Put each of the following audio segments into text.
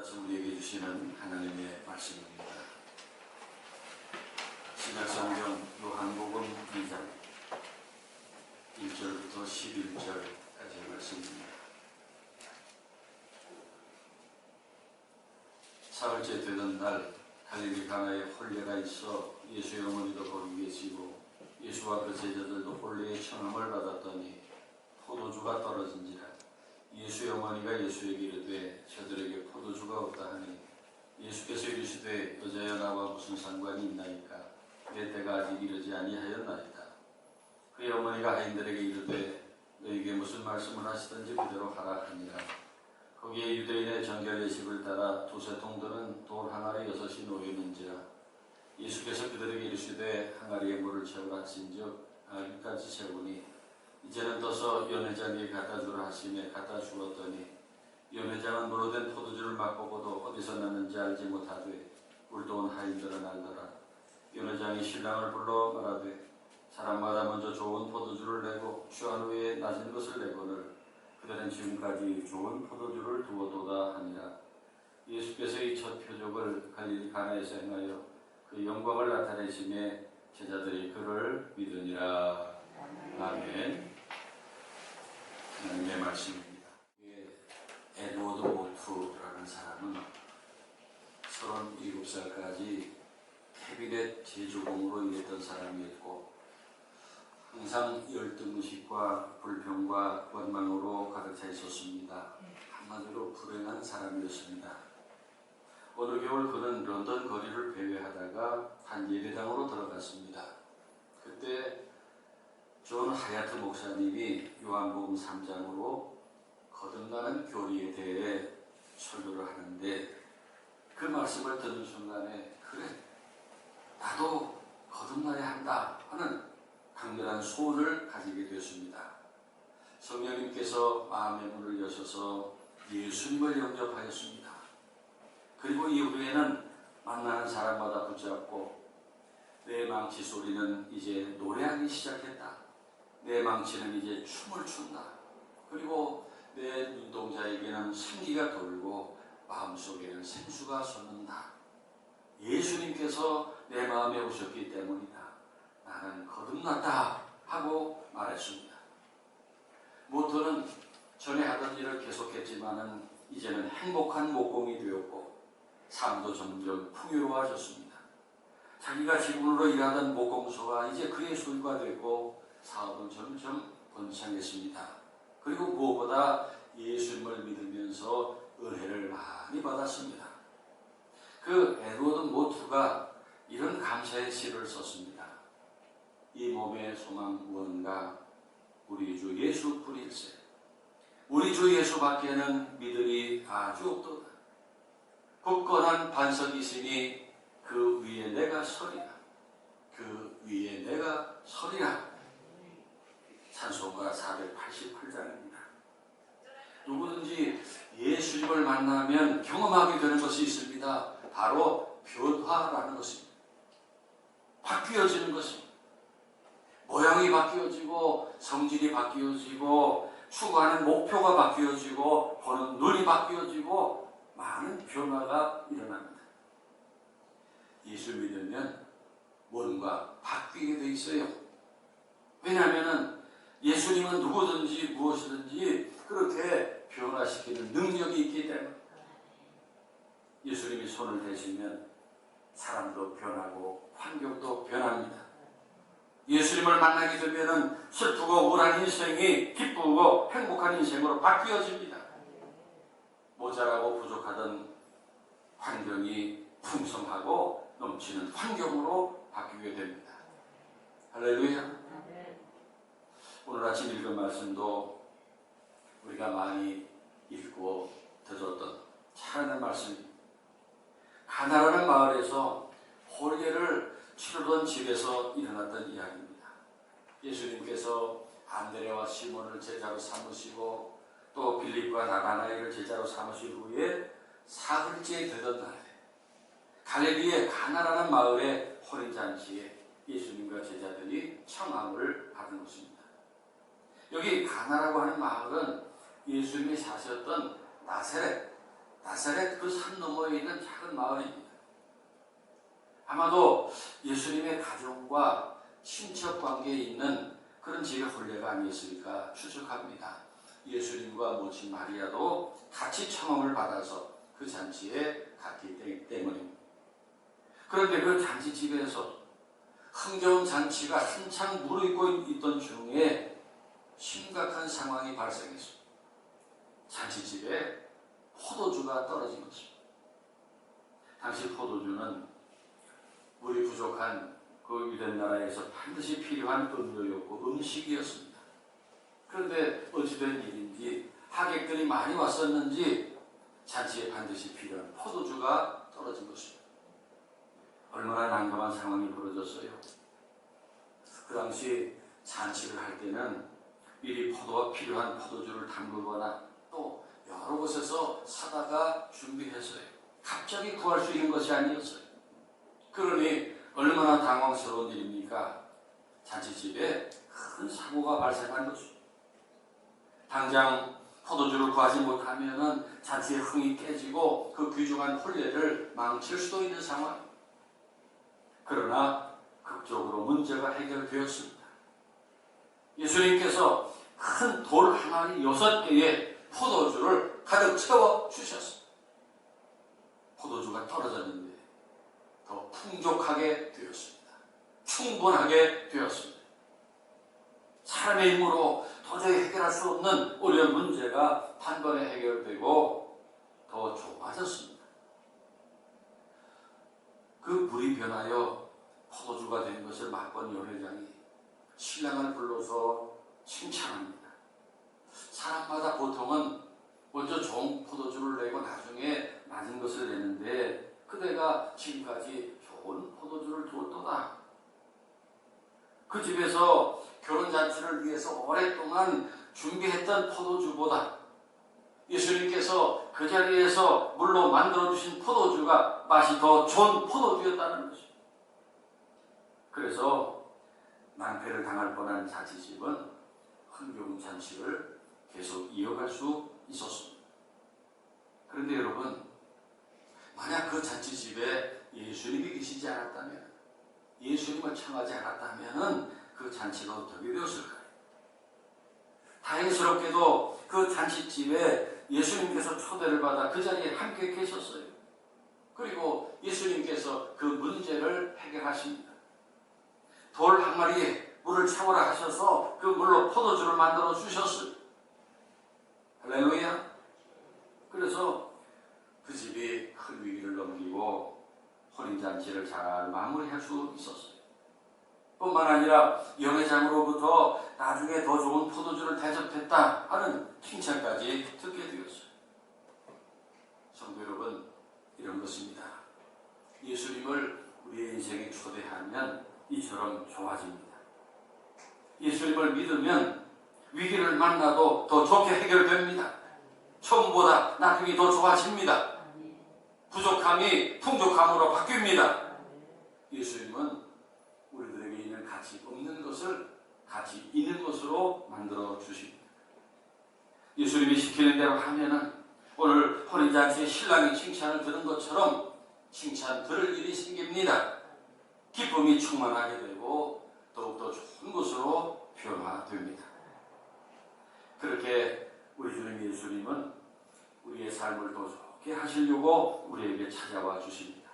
말씀 우리에게 주시는 하나님의 말씀입니다. 신약성경 요한복음 2장 1절부터 11절까지의 말씀입니다. 사흘째 되던 날 갈릴리 가나에 혼례가 있어 예수의 어머니도 거기 계시고 예수와 그 제자들도 혼례의 청함을 받았더니 포도주가 떨어진지라. 예수의 어머니가 예수에게 이르되 저들에게 포도주가 없다 하니 예수께서 이르시되 여자여 나와 무슨 상관이 있나이까 내 때가 아직 이르지 아니하였나이다. 그의 어머니가 하인들에게 이르되 너에게 무슨 말씀을 하시든지 그대로 하라 하니라. 거기에 유대인의 정결 예식을 따라 두세 통들은 돌 항아리 6이 놓였는지라. 예수께서 그들에게 이르시되 항아리에 물을 채우라 하신즉 항아리까지 채우니 이제는 떠서 연회장에게 갖다 주라 하시매 갖다 주었더니 연회장은 물로 된 포도주를 맛보고도 어디서 났는지 알지 못하되 꿀도 온 하인들은 알더라. 연회장이 신랑을 불러 말하되 사람마다 먼저 좋은 포도주를 내고 취한 후에 낮은 것을 내거늘 그들은 지금까지 좋은 포도주를 두어도다 하니라. 예수께서 이 첫 표적을 갈릴리 가나에서 행하여 그 영광을 나타내심에 제자들이 그를 믿으니라. 아멘. 하나님의 말씀입니다. 에드워드 모투라는 사람은 37살까지 캐비넷 제조공으로 일했던 사람이었고 항상 열등의식과 불평과 원망으로 가득 차 있었습니다. 한마디로 불행한 사람이었습니다. 어느 겨울 그는 런던 거리를 배회하다가 한 예배당으로 들어갔습니다. 그때 존 하야트 목사님이 요한복음 3장으로 거듭나는 교리에 대해 설교를 하는데 그 말씀을 듣는 순간에 그래 나도 거듭나야 한다 하는 강렬한 소원을 가지게 되었습니다. 성령님께서 마음의 문을 여셔서 예수님을 영접하였습니다. 그리고 이후에는 만나는 사람마다 붙잡고 내 망치 소리는 이제 노래하기 시작했다. 내 망치는 이제 춤을 춘다. 그리고 내 눈동자에게는 생기가 돌고 마음속에는 생수가 솟는다. 예수님께서 내 마음에 오셨기 때문이다. 나는 거듭났다 하고 말했습니다. 모토는 전에 하던 일을 계속했지만은 이제는 행복한 목공이 되었고 삶도 점점 풍요로워졌습니다. 자기가 직원으로 일하던 목공소가 이제 그의 소유가 되고 사업은 점점 번창했습니다. 그리고 무엇보다 예수님을 믿으면서 은혜를 많이 받았습니다. 그 에드워드 모투가 이런 감사의 시를 썼습니다. 이 몸의 소망 무언가 우리 주 예수뿐일세. 우리 주 예수밖에는 믿음이 아주 없도다. 굳건한 반석이 있으니 그 위에 내가 서리라. 그 위에 내가 서리라. 찬송가 488장입니다. 누구든지 예수님을 만나면 경험하게 되는 것이 있습니다. 바로 변화라는 것입니다. 바뀌어지는 것입니다. 모양이 바뀌어지고 성질이 바뀌어지고 추구하는 목표가 바뀌어지고 보는 눈이 바뀌어지고 많은 변화가 일어납니다. 예수 믿으면 뭔가 바뀌게 돼 있어요. 왜냐하면 예수님은 누구든지 무엇이든지 그렇게 변화시키는 능력이 있기 때문에 예수님이 손을 대시면 사람도 변하고 환경도 변합니다. 예수님을 만나게 되면 슬프고 우울한 인생이 기쁘고 행복한 인생으로 바뀌어집니다. 모자라고 부족하던 환경이 풍성하고 넘치는 환경으로 바뀌게 됩니다. 할렐루야. 오늘 아침 읽은 말씀도 우리가 많이 읽고 들었던 찬양의 말씀입니다. 가나라는 마을에서 혼례를 치르던 집에서 일어났던 이야기입니다. 예수님께서 안드레와 시몬을 제자로 삼으시고 또 빌립과 나다나엘을 제자로 삼으신 후에 사흘째 되던 날에 갈릴리의 가나라는 마을의 혼인잔치에 예수님과 제자들이 청함을 받은 것입니다. 여기 가나라고 하는 마을은 예수님이 사셨던 나사렛, 나사렛 그 산 너머에 있는 작은 마을입니다. 아마도 예수님의 가정과 친척 관계에 있는 그런 집의 혼례가 아니었을까 추측합니다. 예수님과 모친 마리아도 같이 청함을 받아서 그 잔치에 갔기 때문입니다. 그런데 그 잔치집에서 흥겨운 잔치가 한창 무르익고 있던 중에 심각한 상황이 발생했습니다. 잔치집에 포도주가 떨어진 것입니다. 당시 포도주는 물이 부족한 그 유대 나라에서 반드시 필요한 음료였고 음식이었습니다. 그런데 어찌된 일인지 하객들이 많이 왔었는지 잔치에 반드시 필요한 포도주가 떨어진 것입니다. 얼마나 난감한 상황이 벌어졌어요. 그 당시 잔치를 할 때는 미리 필요한 포도주를 담그거나 또 여러 곳에서 사다가 준비했어요. 갑자기 구할 수 있는 것이 아니었어요. 그러니 얼마나 당황스러운 일입니까? 잔치집에 큰 사고가 발생한 것입니다. 당장 포도주를 구하지 못하면 잔치의 흥이 깨지고 그 귀중한 혼례를 망칠 수도 있는 상황. 그러나 극적으로 문제가 해결되었습니다. 예수님께서 큰 돌 항아리 6개에 포도주를 가득 채워 주셨습니다. 포도주가 떨어졌는데 더 풍족하게 되었습니다. 충분하게 되었습니다. 사람의 힘으로 도저히 해결할 수 없는 어려운 문제가 단번에 해결되고 더 좋아졌습니다. 그 물이 변하여 포도주가 된 것을 맛본 연회장이 신랑을 불러서 칭찬합니다. 사람마다 보통은 먼저 좋은 포도주를 내고 나중에 낮은 것을 내는데 그대가 지금까지 좋은 포도주를 두었도다. 그 집에서 결혼잔치를 위해서 오랫동안 준비했던 포도주보다 예수님께서 그 자리에서 물로 만들어주신 포도주가 맛이 더 좋은 포도주였다는 것입니다. 그래서 낭패를 당할 뻔한 잔치집은 흥겨운 잔치를 계속 이어갈 수 있었습니다. 그런데 여러분, 만약 그 잔치집에 예수님이 계시지 않았다면, 예수님을 청하지 않았다면 그 잔치가 어떻게 되었을까요? 다행스럽게도 그 잔치집에 예수님께서 초대를 받아 그 자리에 함께 계셨어요. 그리고 예수님께서 그 문제를 해결하십니다. 돌 항아리에 물을 채우라 하셔서 그 물로 포도주를 만들어 주셨어요. 할렐루야. 그래서 그 집이 큰 위기를 넘기고 혼인잔치를 잘 마무리할 수 있었어요. 뿐만 아니라 연회장으로부터 나중에 더 좋은 포도주를 대접했다 하는 칭찬까지 듣게 되었어요. 성도 여러분, 이런 것입니다. 예수님을 우리의 인생에 초대하면 이처럼 좋아집니다. 예수님을 믿으면 위기를 만나도 더 좋게 해결됩니다. 처음보다 나중에 더 좋아집니다. 부족함이 풍족함으로 바뀝니다. 예수님은 우리들에게 있는 가치 없는 것을 가치 있는 것으로 만들어 주십니다. 예수님이 시키는 대로 하면은 오늘 혼인잔치에 신랑이 칭찬을 들은 것처럼 칭찬 들을 일이 생깁니다. 기쁨이 충만하게 되고 더욱더 좋은 것으로 변화됩니다. 그렇게 우리 주님 예수님은 우리의 삶을 더 좋게 하시려고 우리에게 찾아와 주십니다.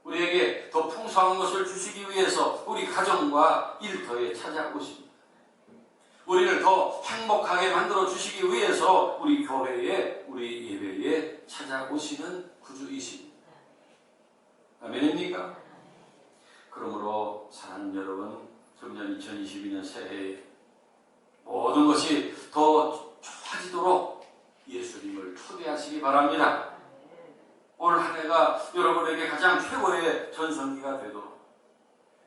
우리에게 더 풍성한 것을 주시기 위해서 우리 가정과 일터에 찾아오십니다. 우리를 더 행복하게 만들어 주시기 위해서 우리 교회에, 우리 예배에 찾아오시는 구주이십니다. 아멘입니까? 그러므로 사랑하는 여러분, 금년 2022년 새해에 모든 것이 더 좋아지도록 예수님을 초대하시기 바랍니다. 올 한 해가 여러분에게 가장 최고의 전성기가 되도록,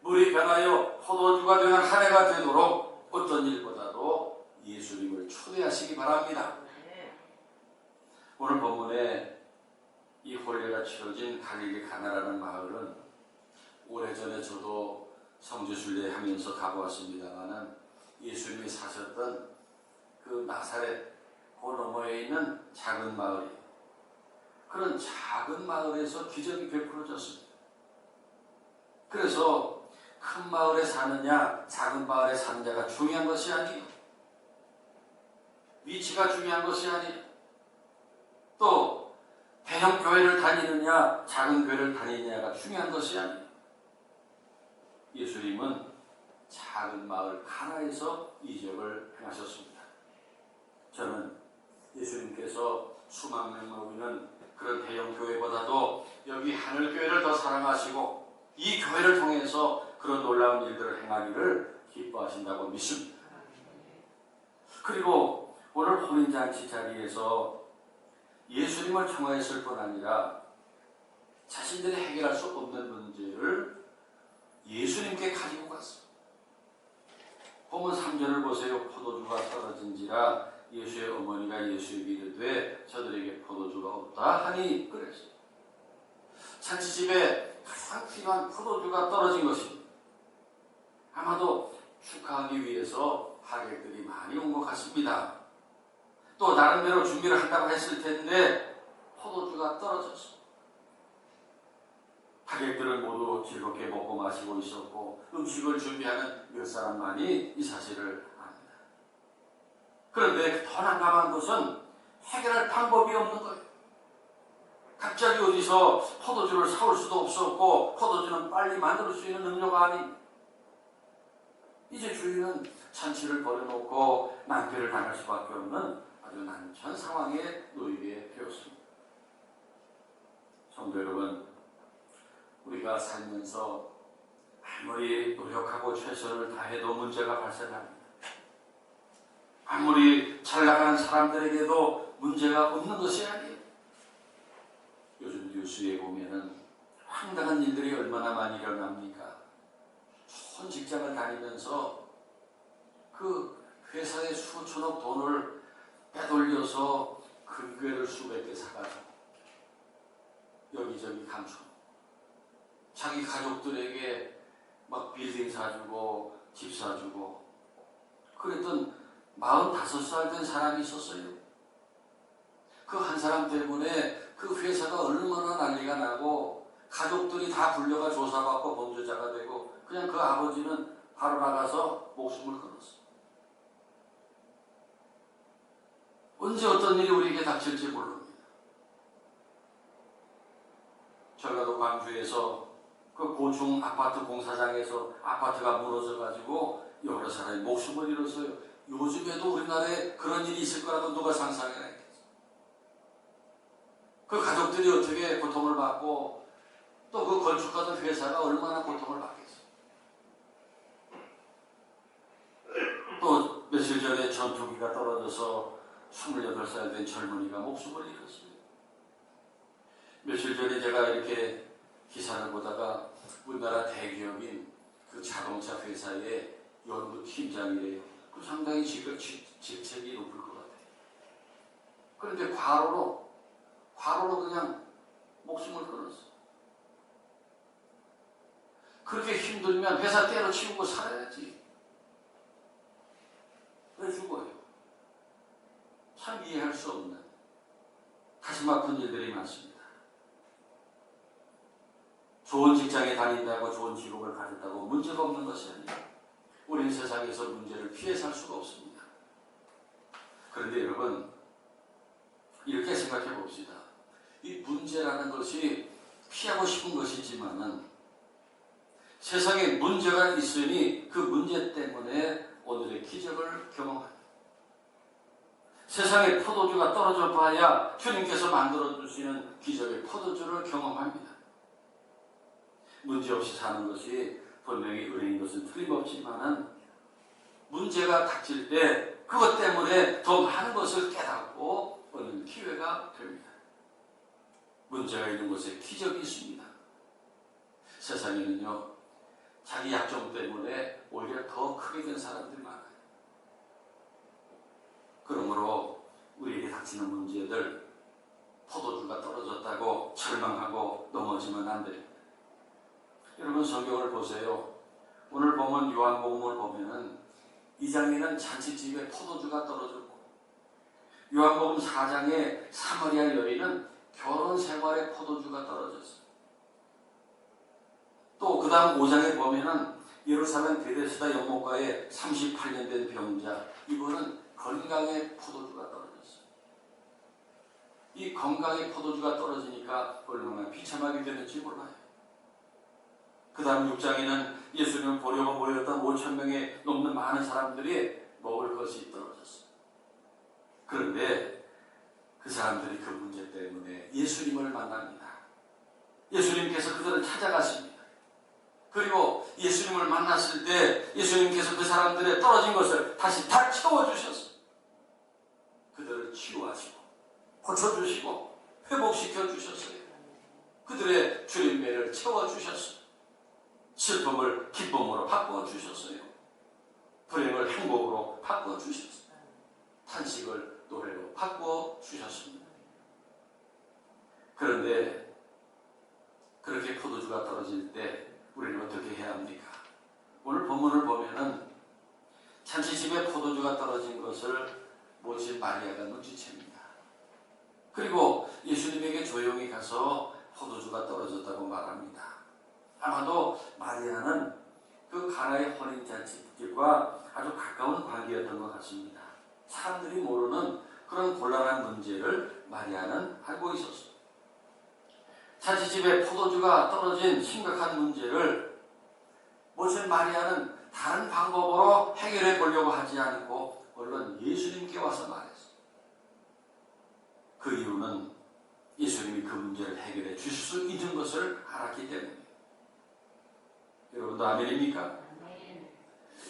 물이 변하여 포도주가 되는 한 해가 되도록 어떤 일보다도 예수님을 초대하시기 바랍니다. 오늘 본문에 이 혼례가 치러진 갈릴리 가나라는 마을은 오래전에 저도 성지순례 하면서 가보았습니다마는 예수님이 사셨던 그 나사렛 그 너머에 있는 작은 마을이에요. 그런 작은 마을에서 기적이 베풀어졌습니다. 그래서 큰 마을에 사느냐 작은 마을에 사느냐가 중요한 것이 아니에요. 위치가 중요한 것이 아니에요. 또 대형 교회를 다니느냐 작은 교회를 다니느냐가 중요한 것이 아니에요. 예수님은 작은 마을 가나에서 이적을 행하셨습니다. 저는 예수님께서 수만 명 모이는 그런 대형 교회보다도 여기 하늘교회를 더 사랑하시고 이 교회를 통해서 그런 놀라운 일들을 행하기를 기뻐하신다고 믿습니다. 그리고 오늘 혼인잔치 자리에서 예수님을 청하였을 뿐 아니라 자신들이 해결할 수 없는 문제를 예수님께 가지고 갔습니다. 보면 3절을 보세요. 포도주가 떨어진지라 예수의 어머니가 예수에게 이르되 저들에게 포도주가 없다 하니 그랬어요. 잔치집에 가장 필요한 포도주가 떨어진 것입니다. 아마도 축하하기 위해서 하객들이 많이 온 것 같습니다. 또 나름대로 준비를 한다고 했을 텐데 포도주가 떨어졌습니다. 하객들은 모두 즐겁게 먹고 마시고 있었고 음식을 준비하는 몇 사람만이 이 사실을 압니다. 그런데 더 난감한 것은 해결할 방법이 없는 거예요. 갑자기 어디서 포도주를 사올 수도 없었고 포도주는 빨리 만들 수 있는 음료가 아닙니다. 이제 주인은 잔치를 벌여놓고 낭패를 당할 수밖에 없는 아주 난처한 상황에 놓이게 되었습니다. 성도 여러분, 우리가 살면서 아무리 노력하고 최선을 다해도 문제가 발생합니다. 아무리 잘 나가는 사람들에게도 문제가 없는 것이 아니에요. 요즘 뉴스에 보면은 황당한 일들이 얼마나 많이 일어납니까? 좋은 직장을 다니면서 그 회사의 수천억 돈을 빼돌려서 금괴를 수백 개 사가지고 여기저기 감추고 자기 가족들에게 막 빌딩 사주고 집 사주고 그랬던 45살 된 사람이 있었어요. 그 한 사람 때문에 그 회사가 얼마나 난리가 나고 가족들이 다 불려가 조사받고 범죄자가 되고 그냥 그 아버지는 바로 나가서 목숨을 끊었어요. 언제 어떤 일이 우리에게 닥칠지 모릅니다. 전라도 광주에서 그 고층 아파트 공사장에서 아파트가 무너져가지고 여러 사람이 목숨을 잃었어요. 요즘에도 우리나라에 그런 일이 있을 거라고 누가 상상해라 했겠어요. 그 가족들이 어떻게 고통을 받고 또 그 건축하던 회사가 얼마나 고통을 받겠어요. 또 며칠 전에 전투기가 떨어져서 28살 된 젊은이가 목숨을 잃었어요. 며칠 전에 제가 이렇게 기사를 보다가 우리나라 대기업인 그 자동차 회사의 연구 팀장이래요. 그 상당히 직책이 높을 것 같아요. 그런데 과로로 그냥 목숨을 끊었어. 그렇게 힘들면 회사 때려치우고 살아야지. 왜 죽어요? 참 이해할 수 없는 가슴 아픈 일들이 많습니다. 좋은 직장에 다닌다고 좋은 직업을 가졌다고 문제가 없는 것이 아니에요. 우리는 세상에서 문제를 피해 살 수가 없습니다. 그런데 여러분, 이렇게 생각해 봅시다. 이 문제라는 것이 피하고 싶은 것이지만은 세상에 문제가 있으니 그 문제 때문에 오늘의 기적을 경험합니다. 세상에 포도주가 떨어져 봐야 주님께서 만들어 주시는 기적의 포도주를 경험합니다. 문제없이 사는 것이 분명히 은혜인 것은 틀림없지만은 문제가 닥칠 때 그것 때문에 더 많은 것을 깨닫고 얻는 기회가 됩니다. 문제가 있는 곳에 기적이 있습니다. 세상에는요, 자기 약점 때문에 오히려 더 크게 된 사람들이 많아요. 그러므로 우리에게 닥치는 문제들, 포도주가 떨어졌다고 절망하고 넘어지면 안 됩니다. 여러분 성경을 보세요. 오늘 보면 요한복음을 보면은 2장에는 잔치집에 포도주가 떨어졌고 요한복음 4장에 사마리아 여인은 결혼 생활 건강의 포도주가 떨어졌어요. 또 그 다음 5장에 보면은 예루살렘 베데스다 연못가에 38년 된 병자, 이분은 건강의 포도주가 떨어졌어요. 이 건강의 포도주가 떨어지니까 얼마나 비참하게 되는지 몰라요. 그 다음 6장에는 예수님을 보려고 모였던 5,000명에 넘는 많은 사람들이 먹을 것이 떨어졌어요. 그런데 그 사람들이 그 문제 때문에 예수님을 만납니다. 예수님께서 그들을 찾아가십니다. 그리고 예수님을 만났을 때 예수님께서 그 사람들의 떨어진 것을 다시 다 채워주셨어요. 그들을 치유하시고 고쳐주시고 회복시켜 주셨어요. 그들의 주림매를 채워주셨어요. 슬픔을 기쁨으로 바꾸어 주셨어요. 불행을 행복으로 바꾸어 주셨어요. 탄식을 노래로 바꾸어 주셨습니다. 그런데 그렇게 포도주가 떨어질 때 우리는 어떻게 해야 합니까? 오늘 본문을 보면은 잔치집에 포도주가 떨어진 것을 모친 마리아가 눈치챕니다. 그리고 예수님에게 조용히 가서 포도주가 떨어졌다고 말합니다. 아마도 마리아는 그 가나의 혼인잔치집과 아주 가까운 관계였던 것 같습니다. 사람들이 모르는 그런 곤란한 문제를 마리아는 알고 있었어요. 잔치집에 포도주가 떨어진 심각한 문제를 모신 마리아는 다른 방법으로 해결해 보려고 하지 않고 얼른 예수님께 와서 말했어요. 그 이유는 예수님이 그 문제를 해결해 주실 수 있는 것을 알았기 때문이에요. 여러분도 아멘입니까?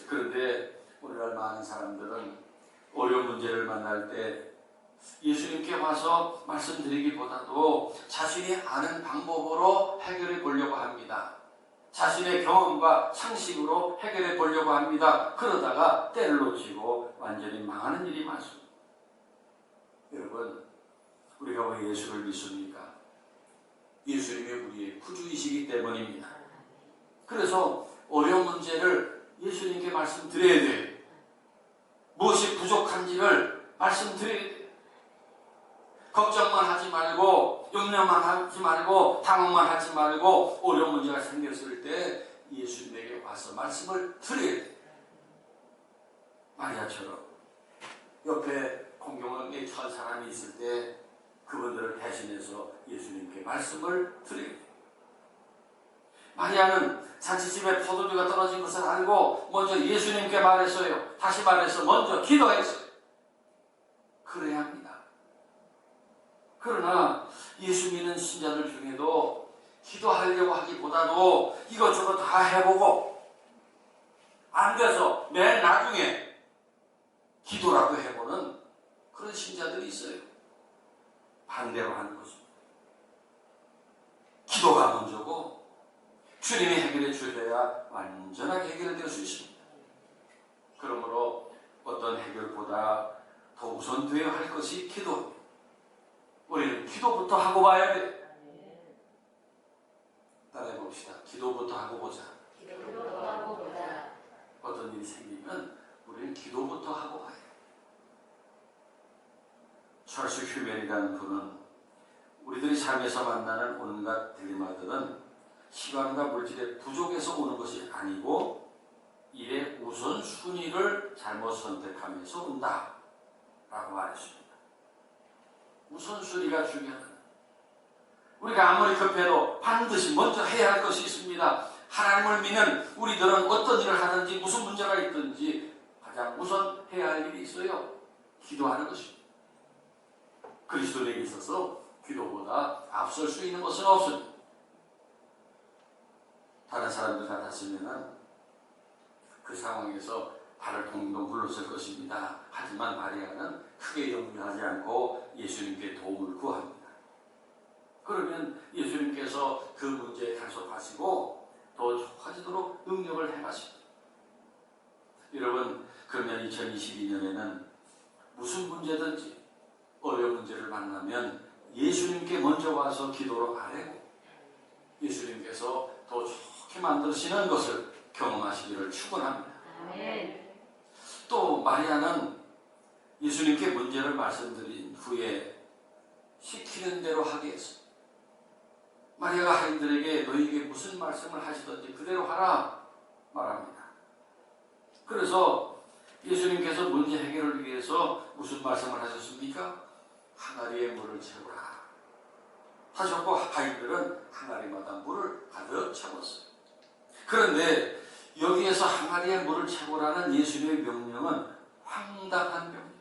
그런데 오늘날 많은 사람들은 어려운 문제를 만날 때 예수님께 와서 말씀드리기보다도 자신이 아는 방법으로 해결해 보려고 합니다. 자신의 경험과 상식으로 해결해 보려고 합니다. 그러다가 때를 놓치고 완전히 망하는 일이 많습니다. 여러분, 우리가 왜 예수를 믿습니까? 예수님이 우리의 구주이시기 때문입니다. 그래서 어려운 문제를 예수님께 말씀드려야 돼요. 무엇이 부족한지를 말씀드려야 돼요. 걱정만 하지 말고 염려만 하지 말고 당황만 하지 말고 어려운 문제가 생겼을 때 예수님에게 와서 말씀을 드려야 돼요. 마리아처럼 옆에 공경에 처한 사람이 있을 때 그분들을 대신해서 예수님께 말씀을 드려야 돼요. 마리아는 잔치집에 포도주가 떨어진 것을 알고 먼저 예수님께 말했어요. 다시 말해서 먼저 기도했어요. 그래야 합니다. 그러나 예수 믿는 신자들 중에도 기도하려고 하기보다도 이것저것 다 해보고 안 돼서 맨 나중에 기도라도 해보는 그런 신자들이 있어요. 반대로 하는 것입니다. 기도가 먼저고 주님이 해결해 주셔야 완전하게 해결될 수 있습니다. 그러므로 어떤 해결보다 더 우선되어야 할 것이 기도입니다. 우리는 기도부터 하고 봐야 돼. 따라해 봅시다. 기도부터 하고 보자. 기도부터 하고 보자. 어떤 일이 생기면 우리는 기도부터 하고 봐야 돼. 찰스 휴멜이라는 분은 우리들이 삶에서 만나는 온갖 딜레마들은 시간과 물질의 부족에서 오는 것이 아니고 일의 우선순위를 잘못 선택하면서 온다 라고 말했습니다. 우선순위가 중요하다. 우리가 아무리 급해도 반드시 먼저 해야 할 것이 있습니다. 하나님을 믿는 우리들은 어떤 일을 하든지 무슨 문제가 있든지 가장 우선 해야 할 일이 있어요. 기도하는 것입니다. 그리스도인에게 있어서 기도보다 앞설 수 있는 것은 없습니다. 다른 사람들 같았으면 그 상황에서 발을 동동 굴렀을 것입니다. 하지만 마리아는 크게 염려하지 않고 예수님께 도움을 구합니다. 그러면 예수님께서 그 문제에 간섭하시고 더 좋아지도록 능력을 행하십니다. 여러분, 그러면 2022년에는 무슨 문제든지 어려운 문제를 만나면 예수님께 먼저 와서 기도로 아뢰고 예수님께서 더 좋게 만드시는 것을 경험하시기를 축원합니다. 아멘. 또 마리아는 예수님께 문제를 말씀드린 후에 시키는 대로 하게 했어요. 마리아가 하인들에게 너희에게 무슨 말씀을 하시든지 그대로 하라 말합니다. 그래서 예수님께서 문제 해결을 위해서 무슨 말씀을 하셨습니까? 항아리에 물을 채우라 하셨고 하인들은 항아리마다 물을 가득 채웠어요. 그런데 여기에서 항아리에 물을 채우라는 예수님의 명령은 황당한 명령,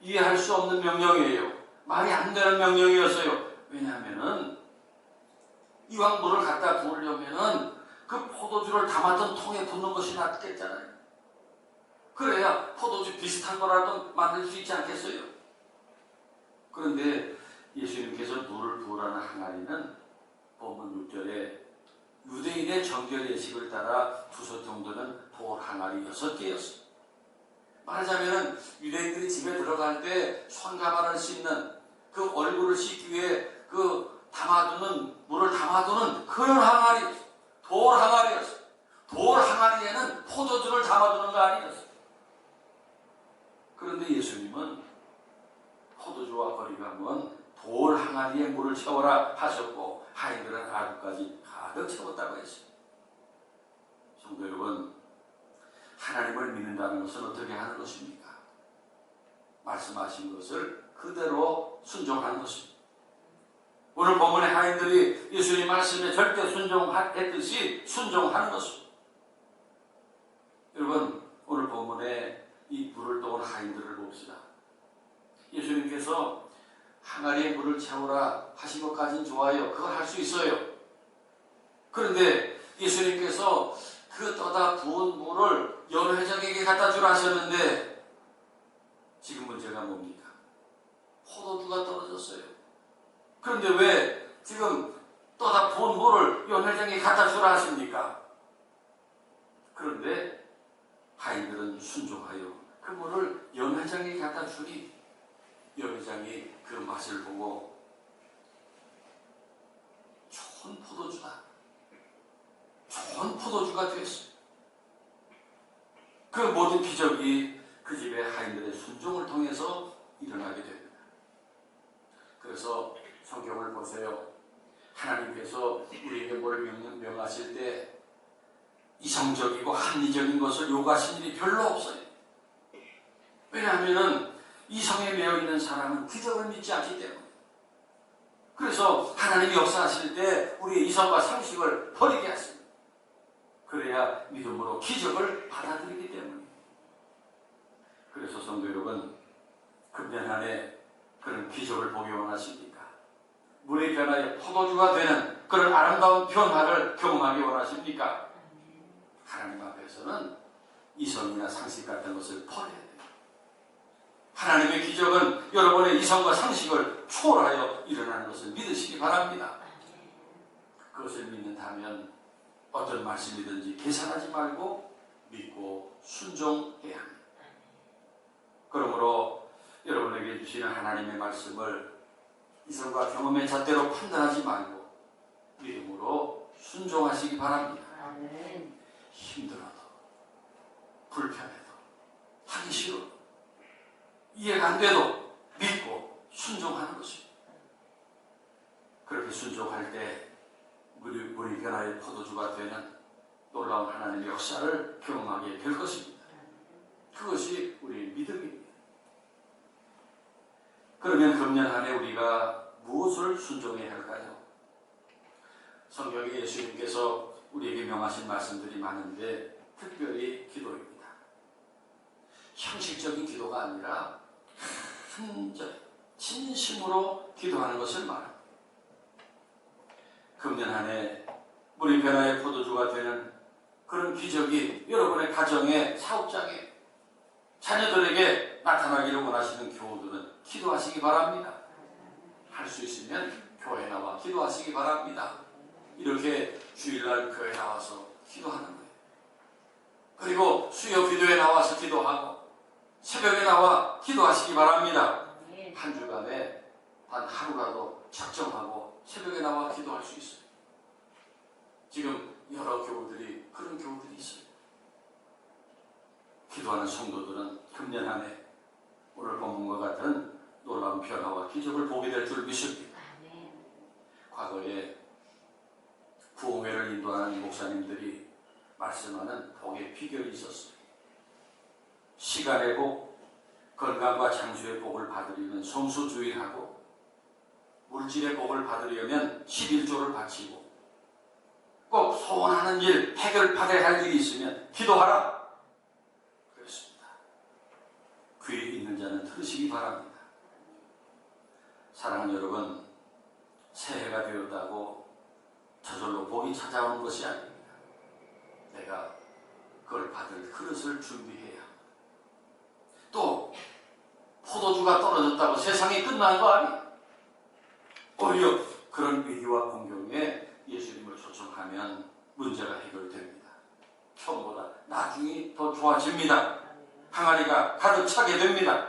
이해할 수 없는 명령이에요. 말이 안 되는 명령이었어요. 왜냐하면은 이왕 물을 갖다 부으려면은 그 포도주를 담았던 통에 붓는 것이 낫겠잖아요. 그래야 포도주 비슷한 거라도 만들 수 있지 않겠어요? 그런데 예수님께서 물을 부으라는 항아리는 본문 6절에 유대인의 정결 예식을 따라 두섯 정도는 돌 항아리 6개였어요. 말하자면 유대인들이 집에 들어갈 때 손가발을 씻는 그 얼굴을 씻기 위해 그 담아두는 물을 담아두는 그런 항아리였어요. 돌 항아리였어요. 돌 항아리에는 포도주를 담아두는 거 아니었어요. 그런데 예수님은 포도주와 거리가 먼 돌 항아리에 물을 채워라 하셨고 하인들은 아구까지 가득 채웠다고 했어요. 성도 여러분, 하나님을 믿는다는 것은 어떻게 하는 것입니까? 말씀하신 것을 그대로 순종하는 것입니다. 오늘 본문의 하인들이 예수님 말씀에 절대 순종했듯이 순종하는 것입니다. 여러분, 오늘 본문에 이 물을 떠온 하인들을 봅시다. 예수님께서 항아리에 물을 채우라 하신 것까지는 좋아요. 그걸 할 수 있어요. 그런데 예수님께서 그 떠다 부은 물을 연회장에게 갖다 주라 하셨는데 지금 문제가 뭡니까? 포도주가 떨어졌어요. 그런데 왜 지금 떠다 부은 물을 연회장에게 갖다 주라 하십니까? 그런데 하인들은 순종하여 그 물을 연회장에게 갖다 주니 연회장이 그 맛을 보고 좋은 포도주다, 좋은 포도주가 되었어요. 그 모든 기적이 그 집의 하인들의 순종을 통해서 일어나게 됩니다. 그래서 성경을 보세요. 하나님께서 우리에게 뭘 명하실 때 이성적이고 합리적인 것을 요구하신 일이 별로 없어요. 왜냐하면 이성에 매여 있는 사람은 기적을 믿지 않기 때문에. 그래서 하나님이 역사하실 때 우리의 이성과 상식을 버리게 하십니다. 그래야 믿음으로 기적을 받아들이기 때문에. 그래서 성도 여러분, 금년 안에 그런 기적을 보기 원하십니까? 물이 변하여 포도주가 되는 그런 아름다운 변화를 경험하기 원하십니까? 하나님 앞에서는 이성이나 상식 같은 것을 버려야 돼요. 하나님의 기적은 여러분의 이성과 상식을 초월하여 일어나는 것을 믿으시기 바랍니다. 그것을 믿는다면 어떤 말씀이든지 계산하지 말고 믿고 순종해야 합니다. 그러므로 여러분에게 주시는 하나님의 말씀을 이성과 경험의 잣대로 판단하지 말고 믿음으로 순종하시기 바랍니다. 힘들어도 불편해도 하기 싫어도 이해가 안 돼도 믿고 순종하는 것입니다. 그렇게 순종할 때 물이 변화의 포도주가 되는 놀라운 하나님의 역사를 경험하게 될 것입니다. 그것이 우리의 믿음입니다. 그러면 금년 한 해 우리가 무엇을 순종해야 할까요? 성경에 예수님께서 우리에게 명하신 말씀들이 많은데 특별히 기도입니다. 형식적인 기도가 아니라 진심으로 기도하는 것을 말합니다. 금년 한 해 물이 변화의 포도주가 되는 그런 기적이 여러분의 가정에, 사업장에, 자녀들에게 나타나기를 원하시는 교우들은 기도하시기 바랍니다. 할 수 있으면 교회 나와 기도하시기 바랍니다. 이렇게 주일날 교회 나와서 기도하는 거예요. 그리고 수요 기도에 나와서 기도하고 새벽에 나와 기도하시기 바랍니다. 한 주간에 단 하루라도 작정하고 새벽에 나와 기도할 수 있어요. 지금 여러 교우들이 그런 교우들이 있어요. 기도하는 성도들은 금년 한 해 오늘 본문과 같은 놀라운 변화와 기적을 보게 될 줄 믿습니다. 과거에 목사님들이 말씀하는 복의 비결이 있었습니다. 시간의 복, 건강과 장수의 복을 받으려면 성수주의하고, 물질의 복을 받으려면 11조를 바치고, 꼭 소원하는 일, 해결받아야 할 일이 있으면 기도하라. 그렇습니다. 귀에 있는 자는 들으시기 바랍니다. 사랑하는 여러분, 새해가 되었다고 저절로 복이 찾아오는 것이 아닙니다. 내가 그걸 받을 그릇을 준비해야 합니다. 또 포도주가 떨어졌다고 세상이 끝난 거 아니에요. 오히려 그런 위기와 공경에 예수님을 초청하면 문제가 해결됩니다. 처음보다 나중이 더 좋아집니다. 항아리가 가득 차게 됩니다.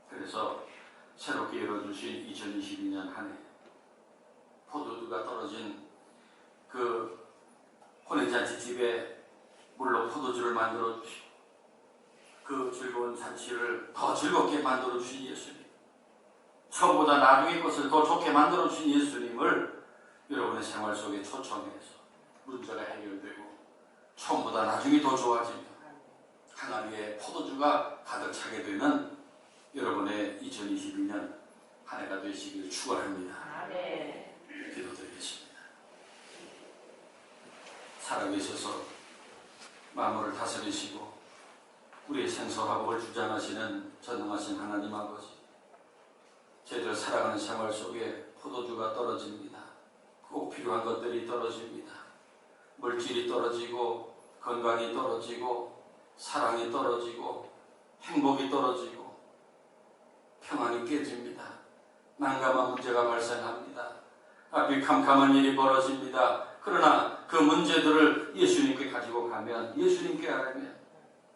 그래서 새롭게 열어주신 2022년 한 해, 포도주가 떨어진 그 혼인잔치집에 물로 포도주를 만들어 주시고, 그 즐거운 잔치를 더 즐겁게 만들어 주신 예수님, 처음보다 나중의 것을 더 좋게 만들어 주신 예수님을 여러분의 생활 속에 초청해서 문제가 해결되고 처음보다 나중이 더 좋아지며 항아리에 포도주가 가득 차게 되는 여러분의 2022년 한 해가 되시길 축원합니다. 기도드리겠습니다. 살아계셔서 만물을 다스리시고 우리의 생사와 복을 주장하시는 전능하신 하나님 아버지, 저희들 살아가는 생활 속에 포도주가 떨어집니다. 꼭 필요한 것들이 떨어집니다. 물질이 떨어지고, 건강이 떨어지고, 사랑이 떨어지고, 행복이 떨어지고, 평안이 깨집니다. 난감한 문제가 발생합니다. 앞이 캄캄한 일이 벌어집니다. 그러나 그 문제들을 예수님께 가지고 가면, 예수님께 하면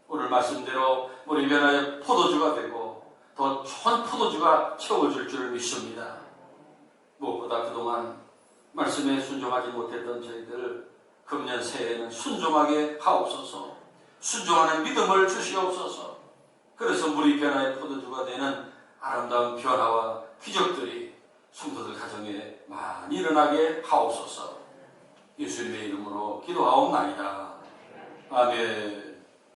오늘 말씀대로 우리 변화의 포도주가 되고 더 좋은 포도주가 채워줄 줄 믿습니다. 무엇보다 그동안 말씀에 순종하지 못했던 저희들 금년 새해에는 순종하게 하옵소서. 순종하는 믿음을 주시옵소서. 그래서 우리 변화의 포도주가 되는 아름다운 변화와 기적들이 성도들 가정에 많이 일어나게 하옵소서. 예수님의 이름으로 기도하옵나이다. 아멘.